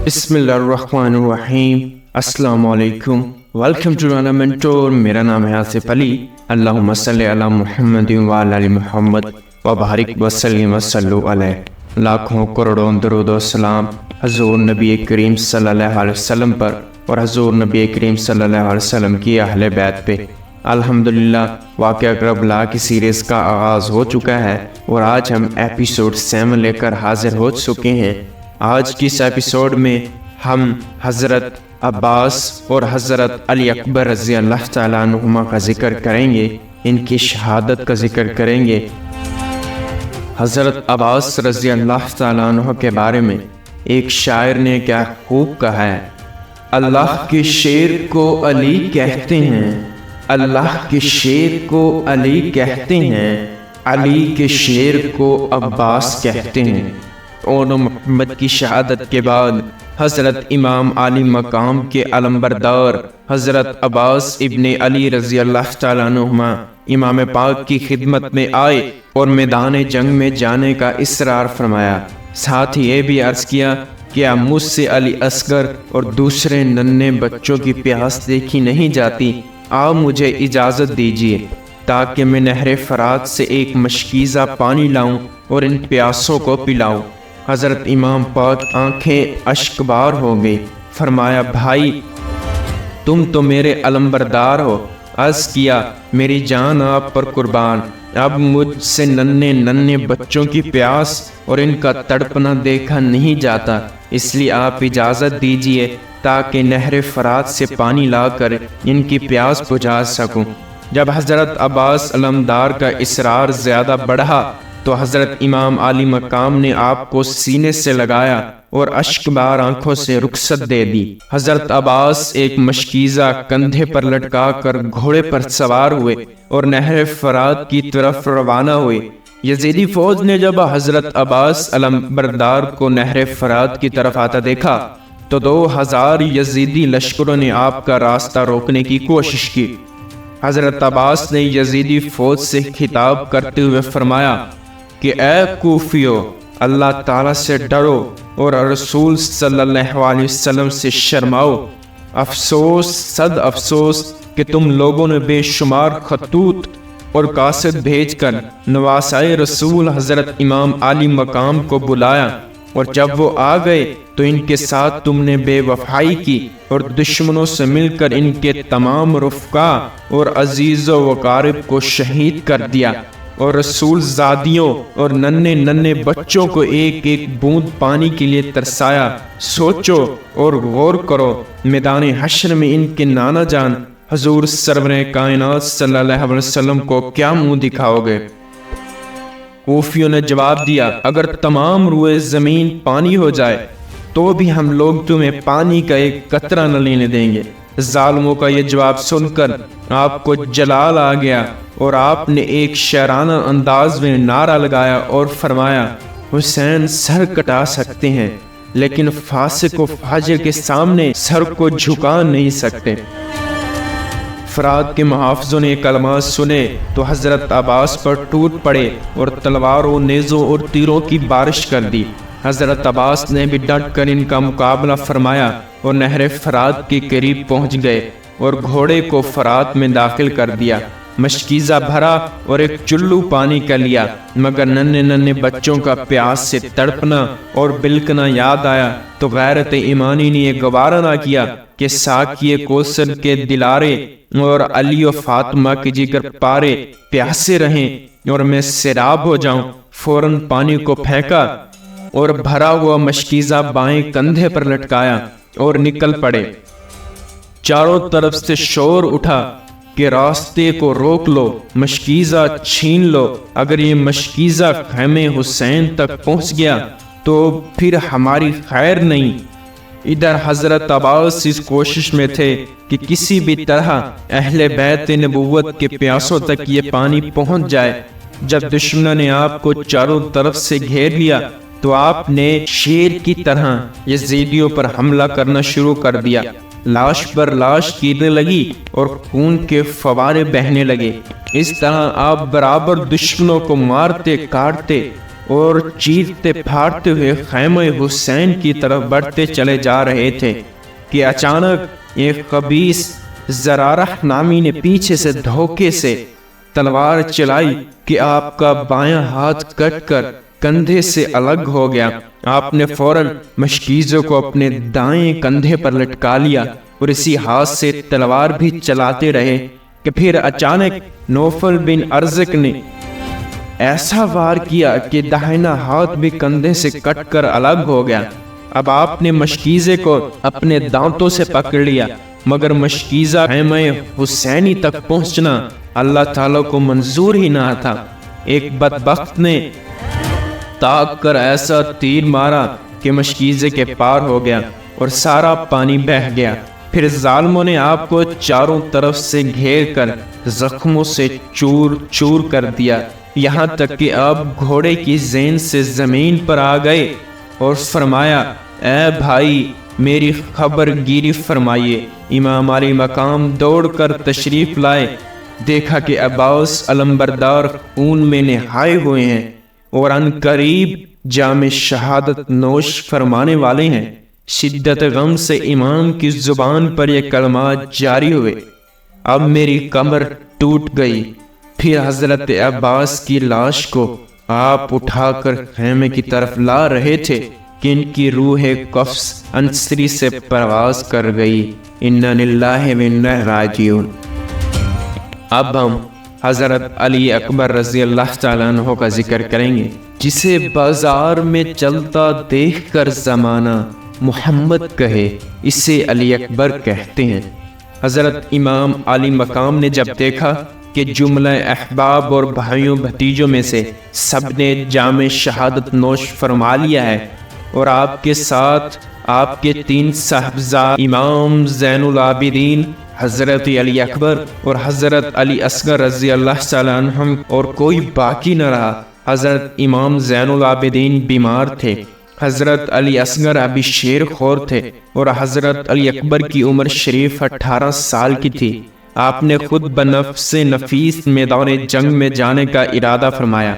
بسم اللہ الرحمن الرحیم۔ السلام علیکم، ویلکم ٹو رانا مینٹور۔ میرا نام ہے آصف علی۔ اللہم صلی علی محمد وعلی آل محمد وبارک وسلم وصلو علیہ۔ لاکھوں کروڑوں درود و سلام حضور نبی کریم صلی اللہ علیہ وسلم پر اور حضور نبی کریم صلی اللہ علیہ وسلم کی اہل بیت پہ۔ الحمدللہ واقعہ کربلا کی سیریز کا آغاز ہو چکا ہے اور آج ہم ایپیسوڈ 7 لے کر حاضر ہو چکے ہیں۔ آج کی اس ایپیسوڈ میں ہم حضرت عباس اور حضرت علی اکبر رضی اللہ تعالیٰ عنہما کا ذکر کریں گے، ان کی شہادت کا ذکر کریں گے۔ حضرت عباس رضی اللہ تعالیٰ عنہ کے بارے میں ایک شاعر نے کیا خوب کہا ہے: اللہ کے شیر کو علی کہتے ہیں، اللہ کے شیر کو علی کہتے ہیں، علی کے شیر کو عباس کہتے ہیں۔ اور محمد کی شہادت کے بعد حضرت امام عالی مقام کے علمبردار حضرت عباس ابن علی رضی اللہ تعالیٰ عنہما امام پاک کی خدمت میں آئے اور میدان جنگ میں جانے کا اصرار فرمایا۔ ساتھ ہی یہ بھی عرض کیا کہ اب مجھ سے علی اصغر اور دوسرے ننھے بچوں کی پیاس دیکھی نہیں جاتی، آپ مجھے اجازت دیجیے تاکہ میں نہر فرات سے ایک مشکیزہ پانی لاؤں اور ان پیاسوں کو پلاؤں۔ حضرت امام پاک آنکھیں اشکبار ہو گئی، فرمایا بھائی تم تو میرے علمبردار ہو۔ عرض کیا میری جان آپ پر قربان، اب مجھ سے ننھے بچوں کی پیاس اور ان کا تڑپنا دیکھا نہیں جاتا، اس لیے آپ اجازت دیجئے تاکہ نہر فرات سے پانی لا کر ان کی پیاس بجھا سکوں۔ جب حضرت عباس علمدار کا اصرار زیادہ بڑھا تو حضرت امام عالی مقام نے آپ کو سینے سے لگایا اور اشکبار آنکھوں سے رخصت دے دی۔ حضرت عباس ایک مشکیزہ کندھے پر لٹکا کر گھوڑے پر سوار ہوئے اور نہر فرات کی طرف روانہ ہوئے۔ یزیدی فوج نے جب حضرت عباس علمبردار کو نہر فرات کی طرف آتا دیکھا تو 2000 یزیدی لشکروں نے آپ کا راستہ روکنے کی کوشش کی۔ حضرت عباس نے یزیدی فوج سے خطاب کرتے ہوئے فرمایا کہ اے کوفیو، اللہ تعالیٰ سے ڈرو اور رسول صلی اللہ علیہ وسلم سے شرماؤ۔ افسوس، صد افسوس کہ تم لوگوں نے بے شمار خطوط اور قاصد بھیج کر نواسائے رسول حضرت امام عالی مقام کو بلایا، اور جب وہ آ گئے تو ان کے ساتھ تم نے بے وفائی کی اور دشمنوں سے مل کر ان کے تمام رفقا اور عزیز و وقارب کو شہید کر دیا، اور رسول زادیوں اور ننھے بچوں کو ایک ایک بوند پانی کے لیے ترسایا۔ سوچو اور غور کرو، میدان حشر میں ان کے نانا جان حضور سرور کائنات صلی اللہ علیہ وسلم کو کیا منہ دکھاؤ گے؟ کوفیوں نے جواب دیا اگر تمام روئے زمین پانی ہو جائے تو بھی ہم لوگ تمہیں پانی کا ایک قطرہ نہ لینے دیں گے۔ ظالموں کا یہ جواب سن کر آپ کو جلال آ گیا اور آپ نے ایک شاعرانہ انداز میں نعرہ لگایا اور فرمایا حسین سر کٹا سکتے ہیں لیکن فاسق و فاجر کے سامنے سر کو جھکا نہیں سکتے۔ فرات کے محافظوں نے کلمات سنے تو حضرت عباس پر ٹوٹ پڑے اور تلواروں، نیزوں اور تیروں کی بارش کر دی۔ حضرت عباس نے بھی ڈٹ کر ان کا مقابلہ فرمایا اور نہر فرات کے قریب پہنچ گئے اور گھوڑے کو فرات میں داخل کر دیا۔ مشکیزہ بھرا اور ایک چلو پانی کا لیا، مگر ننھے بچوں کا پیاس سے تڑپنا اور بلکنا یاد آیا تو غیرت ایمانی نے یہ گوارا نہ کیا کہ ساقی کوثر کے دلارے اور علی و فاطمہ کے جگر پارے پیاسے رہیں اور میں سیراب ہو جاؤں۔ فوراً پانی کو پھینکا اور بھرا ہوا مشکیزہ بائیں کندھے پر لٹکایا اور نکل پڑے۔ چاروں طرف سے شور اٹھا کہ راستے کو روک لو، مشکیزہ چھین لو، اگر یہ مشکیزہ خیمے حسین تک پہنچ گیا تو پھر ہماری خیر نہیں۔ ادھر حضرت عباس اس کوشش میں تھے کہ کسی بھی طرح اہل بیت نبوت کے پیاسوں تک یہ پانی پہنچ جائے۔ جب دشمنوں نے آپ کو چاروں طرف سے گھیر لیا تو آپ نے شیر کی طرح یزیدیوں پر حملہ کرنا شروع کر دیا۔ لاش پر لاش گرنے لگی اور خون کے فوارے بہنے لگے۔ اس طرح آپ برابر دشمنوں کو مارتے کاٹتے اور چیرتے پھاڑتے ہوئے خیمہ حسین کی طرف بڑھتے چلے جا رہے تھے کہ اچانک ایک خبیث زرارہ نامی نے پیچھے سے دھوکے سے تلوار چلائی کہ آپ کا بایاں ہاتھ کٹ کر کندھے سے الگ ہو گیا۔ آپ نے فوراً مشکیزوں کو اپنے دائیں کندھے پر لٹکا لیا اور اسی ہاتھ سے تلوار بھی چلاتے رہے کہ پھر اچانک نوفل بن ارزق نے ایسا وار کیا کہ داہنا ہاتھ بھی کندھے سے کٹ کر الگ ہو گیا۔ اب آپ نے مشکیزے کو اپنے دانتوں سے پکڑ لیا، مگر مشکیزہ خیمہ حسینی تک پہنچنا اللہ تعالیٰ کو منظور ہی نہ تھا۔ ایک بدبخت نے تاک کر ایسا تیر مارا کہ مشکیزے کے پار ہو گیا اور سارا پانی بہہ گیا۔ پھر ظالموں نے آپ کو چاروں طرف سے گھیر کر زخموں سے چور چور کر دیا، یہاں تک کہ آپ گھوڑے کی زین سے زمین پر آ گئے اور فرمایا، اے بھائی میری خبر گیری فرمائیے۔ امام علی مقام دوڑ کر تشریف لائے، دیکھا کہ عباس علمبردار خون میں نہائے ہوئے ہیں اور ان قریب جام شہادت نوش فرمانے والے ہیں۔ شدت غم سے امام کی زبان پر یہ کلمات جاری ہوئے، اب میری کمر ٹوٹ گئی۔ پھر حضرت عباس کی لاش کو آپ اٹھا کر خیمے کی طرف لا رہے تھے کہ ان کی روح قفس انصری سے پرواز کر گئی۔ انا للہ و انا راجعون۔ اب ہم حضرت علی اکبر رضی اللہ تعالیٰ عنہ کا ذکر کریں گے، جسے بازار میں چلتا دیکھ کر زمانہ محمد کہے، اسے علی اکبر کہتے ہیں۔ حضرت امام علی مقام نے جب دیکھا کہ جملہ احباب اور بھائیوں بھتیجوں میں سے سب نے جام شہادت نوش فرما لیا ہے اور آپ کے ساتھ آپ کے 3 صاحبزاد امام زین العابدین حضرت علی اکبر اور حضرت علی اصغر رضی اللہ تعالیٰ عنہم اور کوئی باقی نہ رہا۔ حضرت امام زین العابدین بیمار تھے، حضرت علی اصغر ابھی شیر خور تھے اور حضرت علی اکبر کی عمر شریف 18 سال کی تھی۔ آپ نے خود بنفس نفیس میدان جنگ میں جانے کا ارادہ فرمایا۔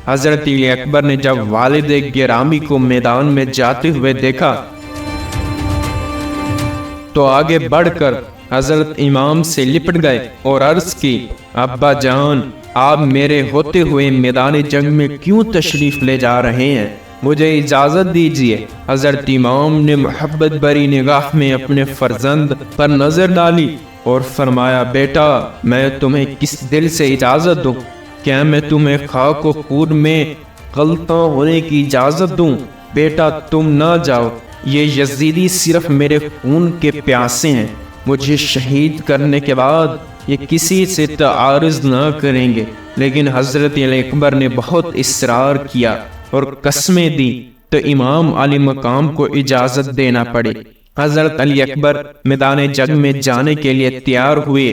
حضرت علی اکبر نے جب والد گرامی کو میدان میں جاتے ہوئے دیکھا تو آگے بڑھ کر حضرت امام سے لپٹ گئے اور عرض کی، ابا جان آپ میرے ہوتے ہوئے میدان جنگ میں کیوں تشریف لے جا رہے ہیں؟ مجھے اجازت دیجیے۔ حضرت امام نے محبت بری نگاہ میں اپنے فرزند پر نظر ڈالی اور فرمایا، بیٹا میں تمہیں کس دل سے اجازت دوں؟ کیا میں تمہیں خاک و خون میں غلطاں ہونے کی اجازت دوں؟ بیٹا تم نہ جاؤ، یہ یزیدی صرف میرے خون کے پیاسے ہیں، مجھے شہید کرنے کے بعد یہ کسی سے تعارض نہ کریں گے۔ لیکن حضرت علی اکبر نے بہت اصرار کیا اور قسمیں دی تو امام علی مقام کو اجازت دینا پڑی۔ حضرت علی اکبر میدان جنگ میں جانے کے لیے تیار ہوئے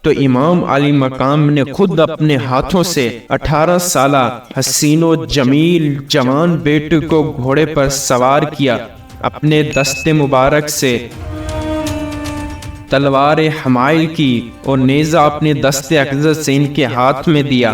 تو امام علی مقام نے خود اپنے ہاتھوں سے 18 سالہ حسین و جمیل جوان بیٹے کو گھوڑے پر سوار کیا، اپنے دست مبارک سے تلوار حمائل کی اور نیزہ اپنے دست اقدس سے ان کے ہاتھ میں دیا۔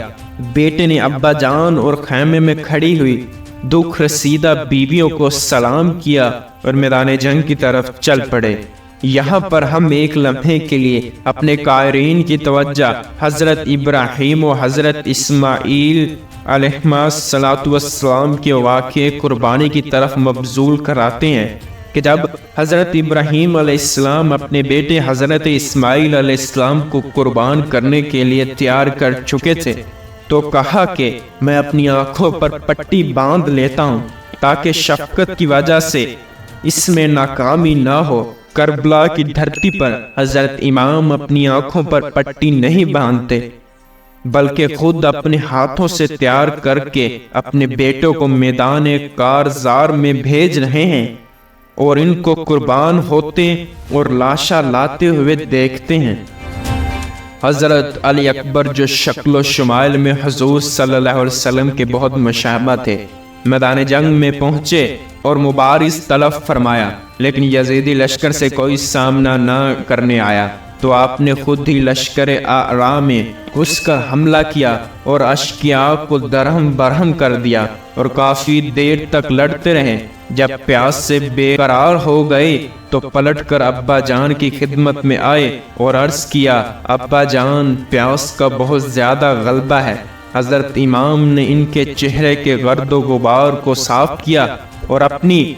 بیٹے نے ابا جان اور خیمے میں کھڑی ہوئی دکھ رسیدہ بیویوں کو سلام کیا اور میدان جنگ کی طرف چل پڑے۔ یہاں پر ہم ایک لمحے کے لیے اپنے قائرین کی توجہ حضرت ابراہیم و حضرت اسماعیل علیہ السلام کے واقعے قربانی کی طرف مبذول کراتے ہیں کہ جب حضرت ابراہیم علیہ السلام اپنے بیٹے حضرت اسماعیل علیہ السلام کو قربان کرنے کے لیے تیار کر چکے تھے تو کہا کہ میں اپنی آنکھوں پر پٹی باندھ لیتا ہوں تاکہ شفقت کی وجہ سے اس میں ناکامی نہ ہو۔ کربلا کی دھرتی پر حضرت امام اپنی آنکھوں پر پٹی نہیں باندھتے بلکہ خود اپنے ہاتھوں سے تیار کر کے اپنے بیٹوں کو میدان کارزار میں بھیج رہے ہیں اور ان کو قربان ہوتے اور لاشا لاتے ہوئے دیکھتے ہیں۔ حضرت علی اکبر جو شکل و شمائل میں حضور صلی اللہ علیہ وسلم کے بہت مشابہ تھے، میدان جنگ میں پہنچے اور مبارز طلب فرمایا، لیکن یزیدی لشکر سے کوئی سامنا نہ کرنے آیا۔ تو آپ نے خود ہی لشکر آرا میں گھس کر حملہ کیا اور اشقیاء کو درہم برہم کر دیا اور کافی دیر تک لڑتے رہے۔ جب پیاس سے بے قرار ہو گئے تو پلٹ کر ابا جان کی خدمت میں آئے اور عرض کیا، ابا جان، پیاس کا بہت زیادہ غلبہ ہے۔ حضرت امام نے ان کے چہرے کے گرد و غبار کو صاف کیا اور اپنی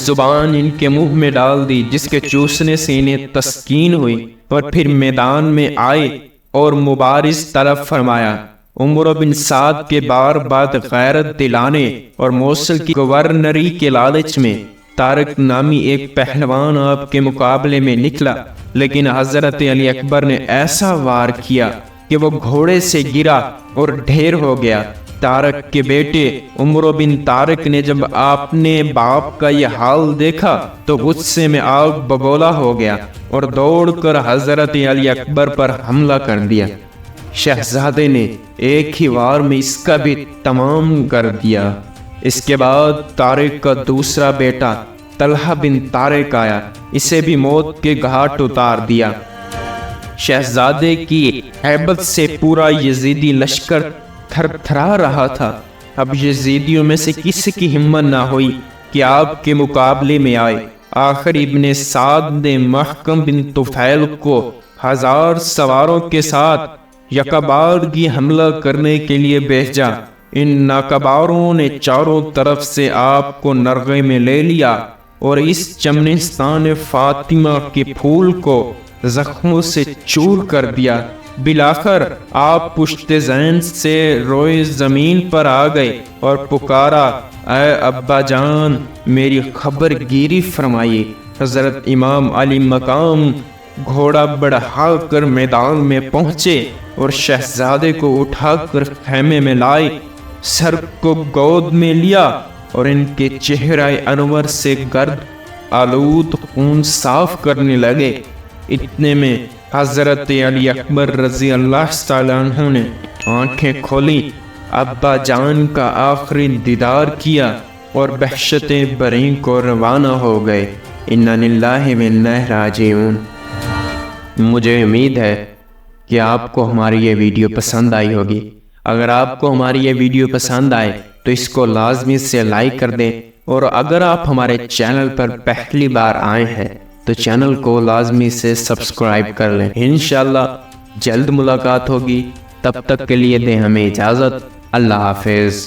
زبان ان کے منہ میں ڈال دی، جس کے چوسنے سے انہیں تسکین ہوئی، اور پھر میدان میں آئے اور مبارز طلب فرمایا۔ عمر بن سعد کے بار بعد غیرت دلانے اور موصل کی گورنری کے لالچ میں طارق نامی ایک پہلوان آپ کے مقابلے میں نکلا، لیکن حضرت علی اکبر نے ایسا وار کیا کہ وہ گھوڑے سے گرا اور ڈھیر ہو گیا۔ طارق کے بیٹے عمر بن طارق نے جب اپنے باپ کا یہ حال دیکھا تو غصے میں آگ بگولا ہو گیا اور دوڑ کر حضرت علی اکبر پر حملہ کر دیا۔ شہزادے نے ایک ہی وار میں اس کا بھی تمام کر دیا۔ اس کے بعد طارق کا دوسرا بیٹا طلحہ بن طارق آیا، اسے بھی موت کے گھاٹ اتار دیا۔ شہزادے کی ہیبت سے پورا یزیدی لشکر تھر تھرا رہا تھا۔ اب یزیدیوں میں سے کسی کی ہمت نہ ہوئی کہ آپ کے مقابلے میں آئے۔ آخر ابن سعد نے محکم بن طفیل کو 1000 سواروں کے ساتھ یکبارگی حملہ کرنے کے لیے بھیجا۔ ان ناکباروں نے چاروں طرف سے آپ کو نرغے میں لے لیا اور اس چمنستان فاطمہ کے پھول کو زخموں سے چور کر دیا۔ بالآخر آپ پشت زین سے روئے زمین پر آ گئے اور پکارا، اے ابا جان، میری خبر گیری فرمائیے۔ حضرت امام علی مقام گھوڑا بڑھا کر میدان میں پہنچے اور شہزادے کو اٹھا کر خیمے میں لائے، سر کو گود میں لیا اور ان کے چہرہ انور سے گرد آلود خون صاف کرنے لگے۔ اتنے میں حضرت علی اکبر رضی اللہ تعالیٰ عنہ نے آنکھیں کھولی، ابا جان کا آخری دیدار کیا اور بہشت بریں کو روانہ ہو گئے۔ انا للہ و انا الیہ راجعون۔ مجھے امید ہے کہ آپ کو ہماری یہ ویڈیو پسند آئی ہوگی۔ اگر آپ کو ہماری یہ ویڈیو پسند آئے تو اس کو لازمی سے لائک کر دیں، اور اگر آپ ہمارے چینل پر پہلی بار آئے ہیں تو چینل کو لازمی سے سبسکرائب کر لیں۔ انشاءاللہ جلد ملاقات ہوگی، تب تک کے لیے دیں ہمیں اجازت۔ اللہ حافظ۔